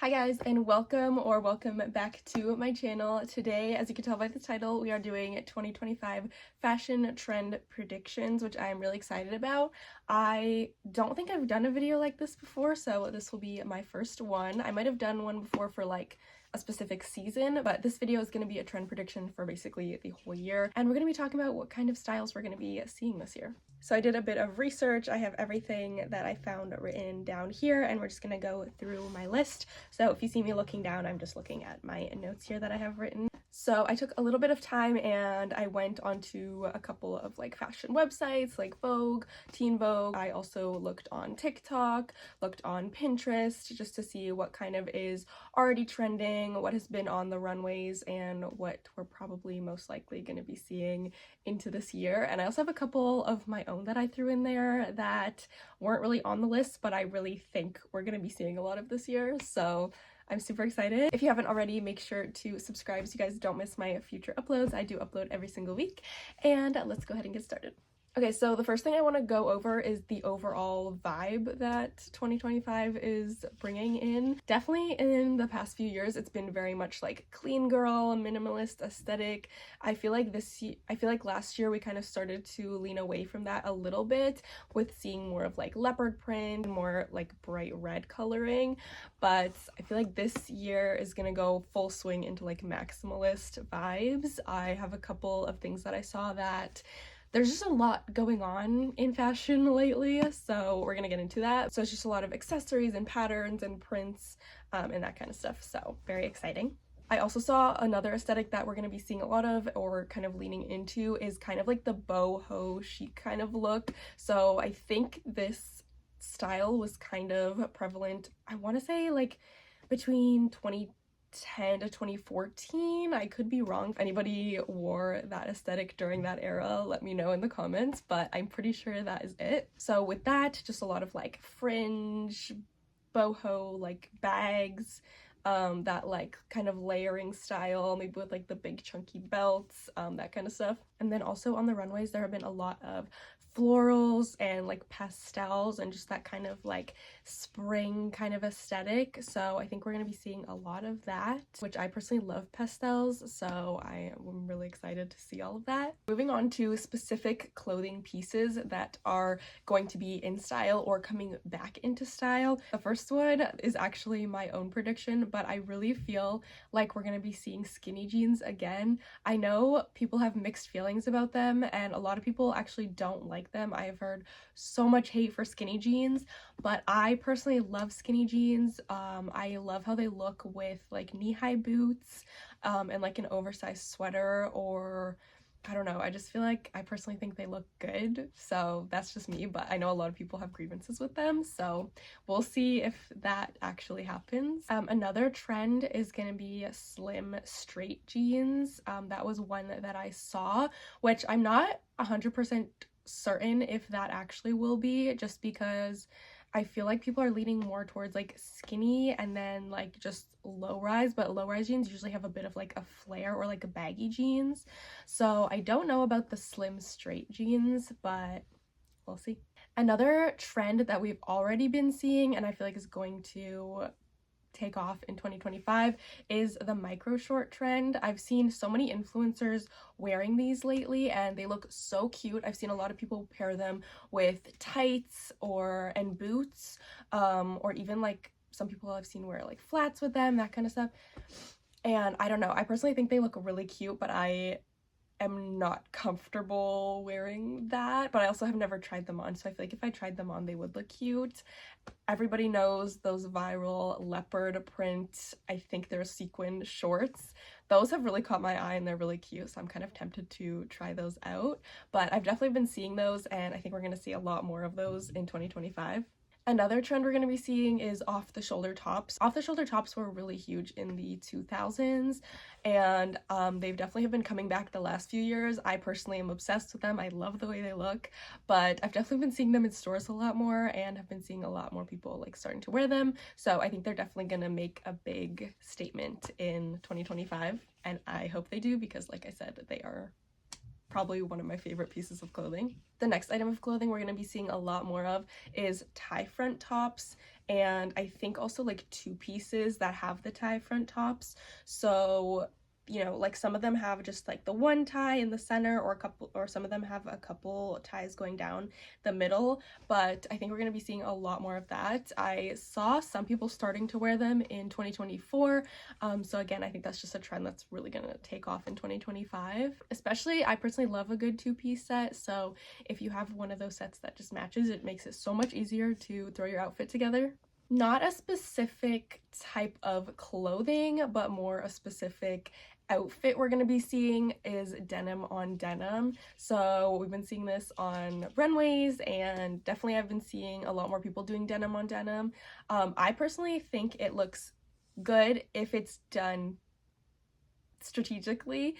Hi guys, and welcome back to my channel. Today, as you can tell by the title, we are doing 2025 fashion trend predictions, which I am really excited about. I don't think I've done a video like this before, so this will be my first one. I might have done one before for like a specific season, but this video is going to be a trend prediction for basically the whole year, and we're going to be talking about what kind of styles we're going to be seeing this year. So I did a bit of research. I have everything that I found written down here, and we're just going to go through my list. So if you see me looking down, I'm just looking at my notes here that I have written. So I took a little bit of time and I went onto a couple of like fashion websites like Vogue, Teen Vogue. I also looked on TikTok, looked on Pinterest just to see what kind of is already trending, what has been on the runways, and what we're probably most likely going to be seeing into this year. And I also have a couple of my own that I threw in there that weren't really on the list, but I really think we're going to be seeing a lot of this year. So I'm super excited. If you haven't already, make sure to subscribe so you guys don't miss my future uploads. I do upload every single week, and let's go ahead and get started. Okay, so the first thing I want to go over is the overall vibe that 2025 is bringing in. Definitely in the past few years, it's been very much like clean girl, minimalist aesthetic. I feel like last year we kind of started to lean away from that a little bit with seeing more of like leopard print, more like bright red coloring. But I feel like this year is gonna go full swing into like maximalist vibes. I have a couple of things that I saw that there's just a lot going on in fashion lately, so we're gonna get into that. So it's just a lot of accessories and patterns and prints and that kind of stuff, so very exciting. I also saw another aesthetic that we're going to be seeing a lot of, or kind of leaning into, is kind of like the boho chic kind of look. So I think this style was kind of prevalent, I want to say like between 2010 to 2014. I could be wrong. If anybody wore that aesthetic during that era, let me know in the comments, but I'm pretty sure that is it. So with that, just a lot of like fringe, boho, like bags, that like kind of layering style, maybe with like the big chunky belts, that kind of stuff. And then also on the runways, there have been a lot of florals and like pastels and just that kind of like spring kind of aesthetic. So I think we're going to be seeing a lot of that, which I personally love pastels, so I am really excited to see all of that. Moving on to specific clothing pieces that are going to be in style or coming back into style. The first one is actually my own prediction, but I really feel like we're going to be seeing skinny jeans again. I know people have mixed feelings about them, and a lot of people actually don't like them. I have heard so much hate for skinny jeans, but I personally love skinny jeans. I love how they look with like knee-high boots and like an oversized sweater, or I don't know, I just feel like I personally think they look good. So that's just me, but I know a lot of people have grievances with them, so we'll see if that actually happens. Another trend is gonna be slim straight jeans. That was one that I saw, which I'm not 100% certain if that actually will be, just because I feel like people are leaning more towards like skinny and then like just low rise, but low rise jeans usually have a bit of like a flare or like a baggy jeans. So I don't know about the slim straight jeans, but we'll see. Another trend that we've already been seeing, and I feel like is going to take off in 2025, is the micro short trend. I've seen so many influencers wearing these lately and they look so cute. I've seen a lot of people pair them with tights and boots, or even like some people I've seen wear like flats with them, that kind of stuff. And I don't know, I personally think they look really cute, but I am not comfortable wearing that. But I also have never tried them on, so I feel like if I tried them on, they would look cute. Everybody knows those viral leopard print, I think they're sequin shorts. Those have really caught my eye and they're really cute, so I'm kind of tempted to try those out. But I've definitely been seeing those, and I think we're going to see a lot more of those in 2025. Another trend we're going to be seeing is off-the-shoulder tops. Off-the-shoulder tops were really huge in the 2000s, and they've definitely have been coming back the last few years. I personally am obsessed with them. I love the way they look, but I've definitely been seeing them in stores a lot more, and have been seeing a lot more people like starting to wear them. So I think they're definitely going to make a big statement in 2025, and I hope they do, because like I said, they are probably one of my favorite pieces of clothing. The next item of clothing we're going to be seeing a lot more of is tie front tops, and I think also like two pieces that have the tie front tops. So, you know, like some of them have just like the one tie in the center, or a couple, or some of them have a couple ties going down the middle, but I think we're going to be seeing a lot more of that. I saw some people starting to wear them in 2024, so again, I think that's just a trend that's really going to take off in 2025. Especially, I personally love a good two-piece set, so if you have one of those sets that just matches, it makes it so much easier to throw your outfit together. Not a specific type of clothing, but more a specific outfit we're going to be seeing is denim on denim. So we've been seeing this on runways, and definitely I've been seeing a lot more people doing denim on denim. I personally think it looks good if it's done strategically.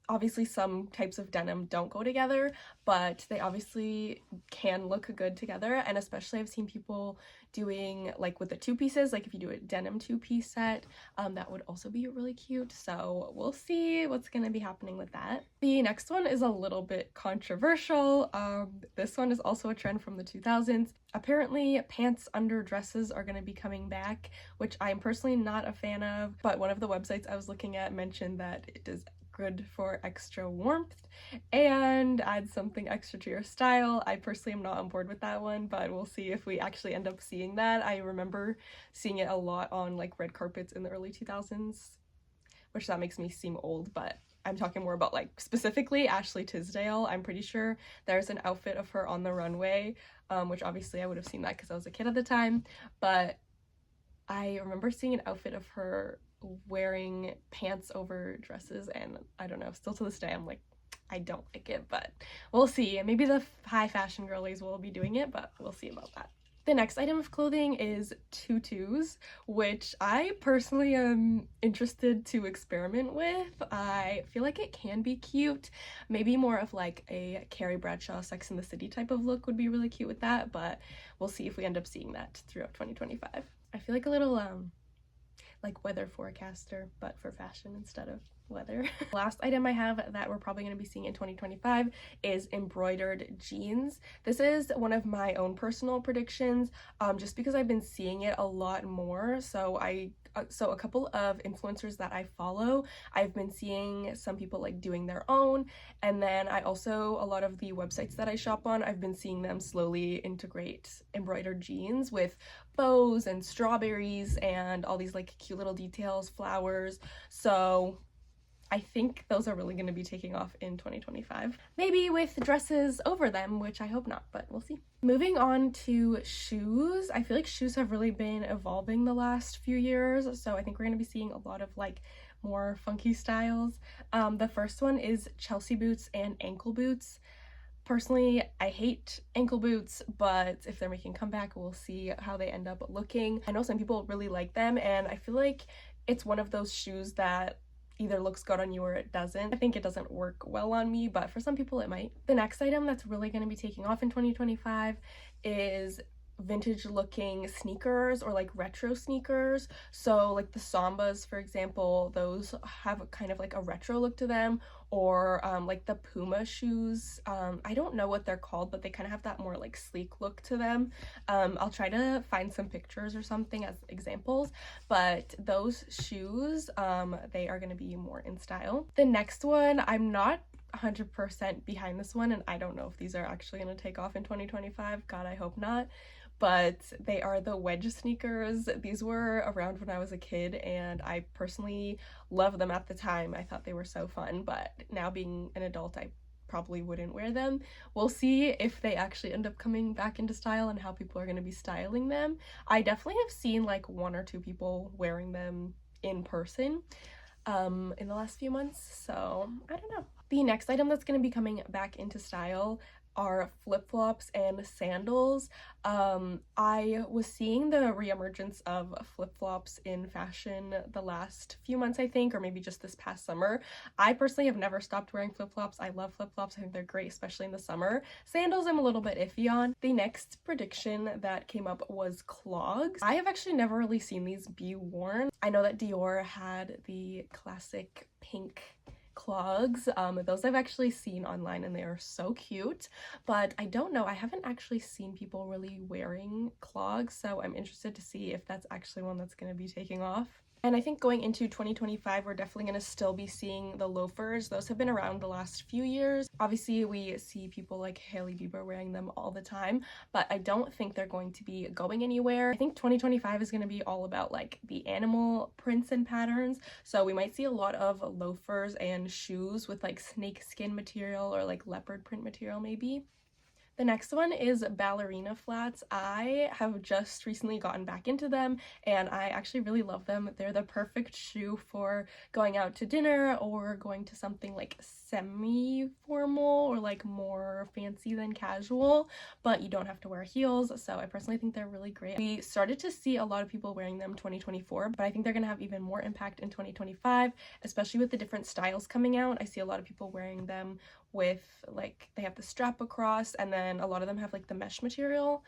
Obviously some types of denim don't go together, but they obviously can look good together, and especially I've seen people doing like with the two pieces, like if you do a denim two-piece set, that would also be really cute. So we'll see what's gonna be happening with that. The next one is a little bit controversial. This one is also a trend from the 2000s. Apparently pants under dresses are going to be coming back, which I'm personally not a fan of, but one of the websites I was looking at mentioned that it is good for extra warmth and add something extra to your style. I personally am not on board with that one, but we'll see if we actually end up seeing that. I remember seeing it a lot on like red carpets in the early 2000s, which that makes me seem old, but I'm talking more about like specifically Ashley Tisdale. I'm pretty sure there's an outfit of her on the runway, which obviously I would have seen that because I was a kid at the time, but I remember seeing an outfit of her wearing pants over dresses, and I don't know, still to this day I'm like, I don't like it, but we'll see. Maybe the high fashion girlies will be doing it, but we'll see about that. The next item of clothing is tutus, which I personally am interested to experiment with. I feel like it can be cute. Maybe more of like a Carrie Bradshaw Sex and the City type of look would be really cute with that, but we'll see if we end up seeing that throughout 2025. I feel like a little like weather forecaster, but for fashion instead of weather. Last item I have that we're probably going to be seeing in 2025 is embroidered jeans. This is one of my own personal predictions, just because I've been seeing it a lot more. So a couple of influencers that I follow, I've been seeing some people like doing their own, and then a lot of the websites that I shop on, I've been seeing them slowly integrate embroidered jeans with bows and strawberries and all these like cute little details, flowers. So I think those are really going to be taking off in 2025. Maybe with dresses over them, which I hope not, but we'll see. Moving on to shoes. I feel like shoes have really been evolving the last few years, so I think we're going to be seeing a lot of like more funky styles. The first one is Chelsea boots and ankle boots. Personally, I hate ankle boots, but if they're making a comeback, we'll see how they end up looking. I know some people really like them, and I feel like it's one of those shoes that either looks good on you or it doesn't. I think it doesn't work well on me, but for some people it might. The next item that's really going to be taking off in 2025 is vintage looking sneakers, or like retro sneakers. So like the Sambas, for example, those have kind of like a retro look to them, or like the Puma shoes. I don't know what they're called, but they kind of have that more like sleek look to them. I'll try to find some pictures or something as examples, but those shoes, they are going to be more in style. The next one, I'm not 100% behind this one, and I don't know if these are actually going to take off in 2025. God, I hope not. But they are the wedge sneakers. These were around when I was a kid, and I personally loved them at the time. I thought they were so fun, but now being an adult, I probably wouldn't wear them. We'll see if they actually end up coming back into style and how people are going to be styling them. I definitely have seen like one or two people wearing them in person in the last few months, so I don't know. The next item that's going to be coming back into style are flip-flops and sandals. I was seeing the reemergence of flip-flops in fashion the last few months, I think, or maybe just this past summer. I personally have never stopped wearing flip-flops. I love flip-flops. I think they're great, especially in the summer. Sandals I'm a little bit iffy on. The next prediction that came up was clogs. I have actually never really seen these be worn. I know that Dior had the classic pink clogs. Those I've actually seen online and they are so cute, but I don't know, I haven't actually seen people really wearing clogs, so I'm interested to see if that's actually one that's going to be taking off. And I think going into 2025, we're definitely going to still be seeing the loafers. Those have been around the last few years. Obviously, we see people like Hailey Bieber wearing them all the time, but I don't think they're going to be going anywhere. I think 2025 is going to be all about like the animal prints and patterns. So we might see a lot of loafers and shoes with like snake skin material or like leopard print material maybe. The next one is ballerina flats. I have just recently gotten back into them and I actually really love them. They're the perfect shoe for going out to dinner or going to something like semi-formal or like more fancy than casual, but you don't have to wear heels, so I personally think they're really great. We started to see a lot of people wearing them 2024, but I think they're gonna have even more impact in 2025, especially with the different styles coming out. I see a lot of people wearing them with like they have the strap across, and then a lot of them have like the mesh material,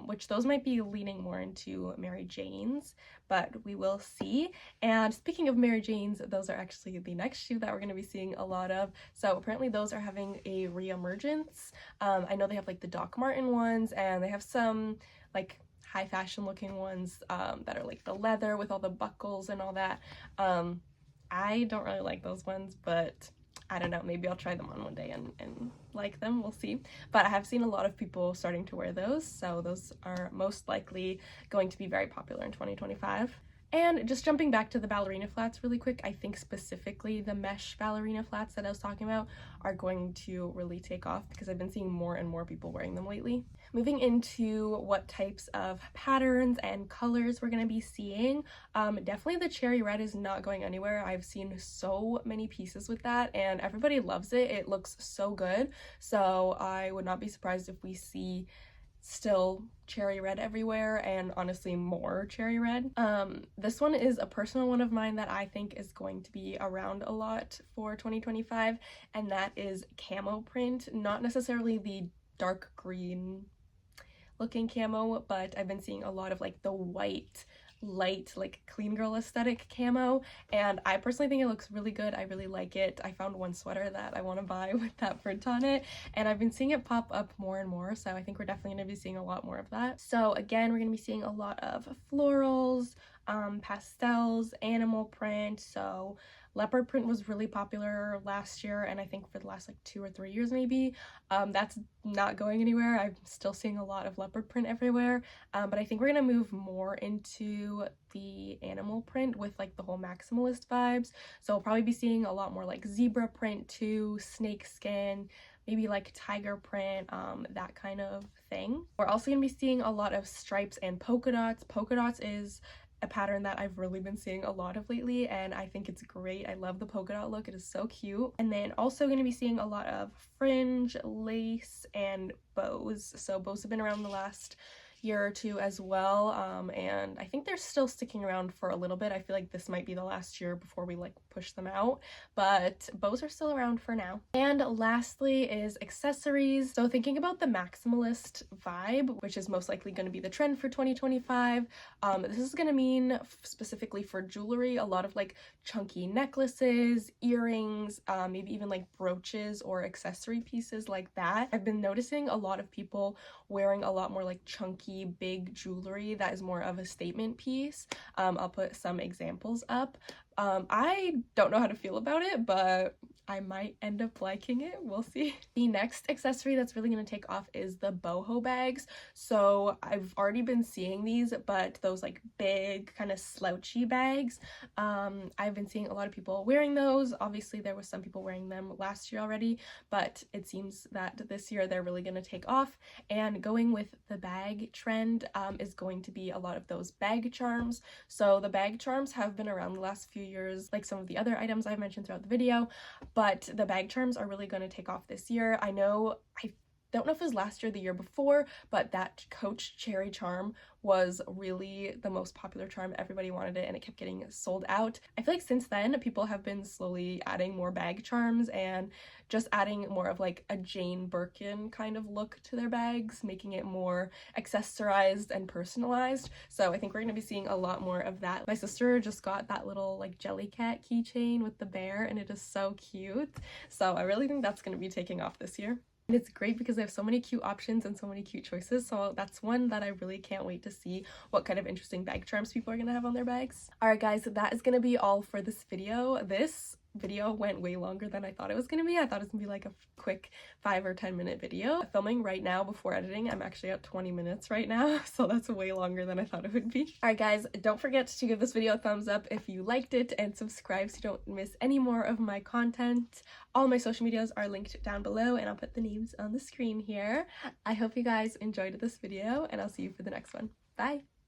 which those might be leaning more into Mary Jane's, but we will see. And speaking of Mary Jane's, those are actually the next shoe that we're going to be seeing a lot of. So apparently those are having a re-emergence. I know they have like the Doc Marten ones, and they have some like high fashion looking ones that are like the leather with all the buckles and all that. I don't really like those ones, but I don't know, maybe I'll try them on one day and like them, we'll see. But I have seen a lot of people starting to wear those, so those are most likely going to be very popular in 2025. And just jumping back to the ballerina flats really quick, I think specifically the mesh ballerina flats that I was talking about are going to really take off because I've been seeing more and more people wearing them lately. Moving into what types of patterns and colors we're going to be seeing, definitely the cherry red is not going anywhere. I've seen so many pieces with that and everybody loves it. It looks so good, so I would not be surprised if we see still cherry red everywhere, and honestly more cherry red. This one is a personal one of mine that I think is going to be around a lot for 2025, and that is camo print. Not necessarily the dark green looking camo, but I've been seeing a lot of like the white light like clean girl aesthetic camo, and I personally think it looks really good. I really like it. I found one sweater that I want to buy with that print on it, and I've been seeing it pop up more and more, so I think we're definitely going to be seeing a lot more of that. So again, we're going to be seeing a lot of florals, pastels, animal print. So leopard print was really popular last year, and I think for the last like 2 or 3 years maybe. That's not going anywhere. I'm still seeing a lot of leopard print everywhere, but I think we're gonna move more into the animal print with like the whole maximalist vibes. So we'll probably be seeing a lot more like zebra print too, snake skin, maybe like tiger print, that kind of thing. We're also gonna be seeing a lot of stripes and polka dots. Polka dots is a pattern that I've really been seeing a lot of lately, and I think it's great. I love the polka dot look. It is so cute. And then also going to be seeing a lot of fringe, lace, and bows. So bows have been around the last year or two as well, and I think they're still sticking around for a little bit. I feel like this might be the last year before we like push them out, but bows are still around for now. And lastly is accessories. So thinking about the maximalist vibe, which is most likely going to be the trend for 2025, this is going to mean specifically for jewelry, a lot of like chunky necklaces, earrings, maybe even like brooches or accessory pieces like that. I've been noticing a lot of people wearing a lot more like chunky big jewelry that is more of a statement piece. I'll put some examples up. I don't know how to feel about it, but I might end up liking it. We'll see. The next accessory that's really going to take off is the boho bags. So I've already been seeing these, but those like big kind of slouchy bags, I've been seeing a lot of people wearing those. Obviously there was some people wearing them last year already, but it seems that this year they're really going to take off, and going with the bag trend is going to be a lot of those bag charms. So the bag charms have been around the last few years, like some of the other items I've mentioned throughout the video, but the bag charms are really going to take off this year. I know don't know if it was last year or the year before, but that Coach Cherry Charm was really the most popular charm. Everybody wanted it and it kept getting sold out. I feel like since then people have been slowly adding more bag charms and just adding more of like a Jane Birkin kind of look to their bags, making it more accessorized and personalized. So I think we're gonna be seeing a lot more of that. My sister just got that little like Jellycat keychain with the bear and it is so cute. So I really think that's gonna be taking off this year. And it's great because they have so many cute options and so many cute choices, so that's one that I really can't wait to see what kind of interesting bag charms people are gonna have on their bags. Alright guys, that is gonna be all for this video. This video went way longer than I thought it was gonna be. I thought it was gonna be like a quick 5 or 10 minute video. Filming right now before editing, I'm actually at 20 minutes right now, so that's way longer than I thought it would be. Alright guys, don't forget to give this video a thumbs up if you liked it and subscribe so you don't miss any more of my content. All my social medias are linked down below and I'll put the names on the screen here. I hope you guys enjoyed this video and I'll see you for the next one. Bye!